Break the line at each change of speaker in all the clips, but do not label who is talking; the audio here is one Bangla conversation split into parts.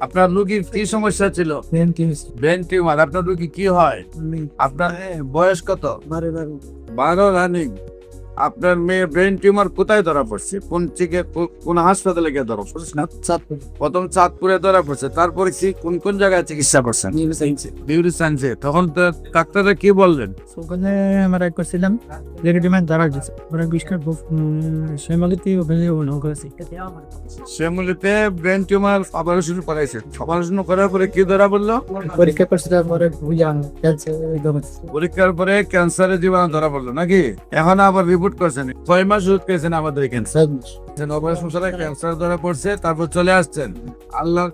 আপনার রোগীর কি সমস্যা ছিল? Brain tumour. আপনার রোগী কি হয়? আপনার বয়স কত? 12 রানিং। আপনার মেয়ে ব্রেন টিউমার কোথায় ধরা পড়ছে? কোন হাসপাতালে গিয়ে ধরা পড়ছে? প্রথম চাঁদপুরে ধরা পড়ছে, তারপরে কি কোন কোন জায়গায় চিকিৎসা করছেন? বিউটি সায়েন্সে। তখন তো ডাক্তাররা কি বললেন?
ওখানে আমরা করছিলাম রেডিমেড দ্বারা দিচ্ছে ওরা বিস্কুট শ্যামালিতে ওখানে করেছি
শ্যামলীতে ব্রেন টিউমার অপারেশন করাইছে। অপারেশন করার পরে কি ধরা পড়লো?
পরীক্ষা করছিলাম পরে বুঝলাম
পরীক্ষার পরে ক্যান্সারের জীবাণু ধরা পড়লো নাকি? এখন আবার রিপোর্ট করছেন, 6 মাস ওষুধ খেয়েছেন আমাদের ক্যান্সার। অপারেশন ছাড়া ক্যান্সার ধরা পড়ছে, তারপর চলে আসছেন। আল্লাহ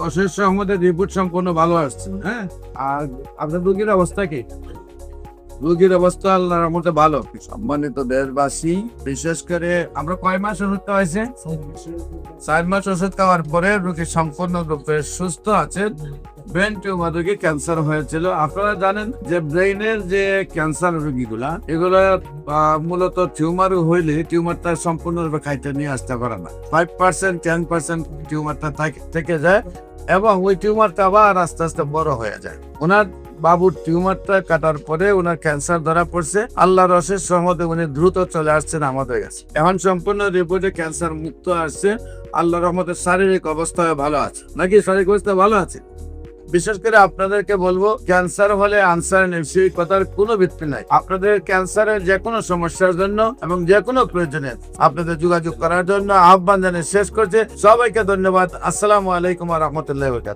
অশেষ রহমতের রিপোর্ট সম্পূর্ণ ভালো আসছে। হ্যাঁ, আর আপনার রোগীর অবস্থা কি? রোগীর অবস্থা আল্লাহর রহমতে ভালো। সম্মানিত দেশবাসী, বিশেষ করে আমরা কয় মাস ওষুধ খাওয়াইছে? 4 মাস ওষুধ খাওয়ার পরে রোগী সম্পূর্ণ রূপে সুস্থ আছেন। ব্রেন টিউমার রোগী ক্যান্সার হয়েছিল। আপনারা জানেন যে ব্রেইনের যে ক্যান্সার রোগীগুলা, এগুলা মূলত টিউমার হইলে টিউমারটা সম্পূর্ণরূপে খাইতে নিয়ে আসতে পারে না। 5% 10% টিউমারটা থেকে যায় এবং ওই টিউমারটা আবার আস্তে আস্তে বড় হয়ে যায়। ওনার বাবুর টিউমারটা কাটার পরে ওনার ক্যান্সার ধরা পড়ছে। আল্লাহর অশেষ রহমতে উনি দ্রুত চলে আসছেন আমাদের কাছে। এখন সম্পূর্ণ রিপোর্টে ক্যান্সার মুক্ত আসছে। আল্লাহর রহমতে শারীরিক অবস্থায় ভালো আছে নাকি? শারীরিক অবস্থা ভালো আছে। বিশেষ করে আপনাদেরকে বলবো, ক্যান্সার হলে আনসার নেই, সেই কথার কোনো ভিত্তি নাই। আপনাদের ক্যান্সারের যে কোনো সমস্যার জন্য এবং যে কোনো প্রয়োজনে আপনাদের যোগাযোগ করার জন্য আহ্বান জানিয়ে শেষ করছে। সবাইকে ধন্যবাদ। আসসালামু আলাইকুম ওয়া রাহমাতুল্লাহি ওয়া বারাকাতুহু।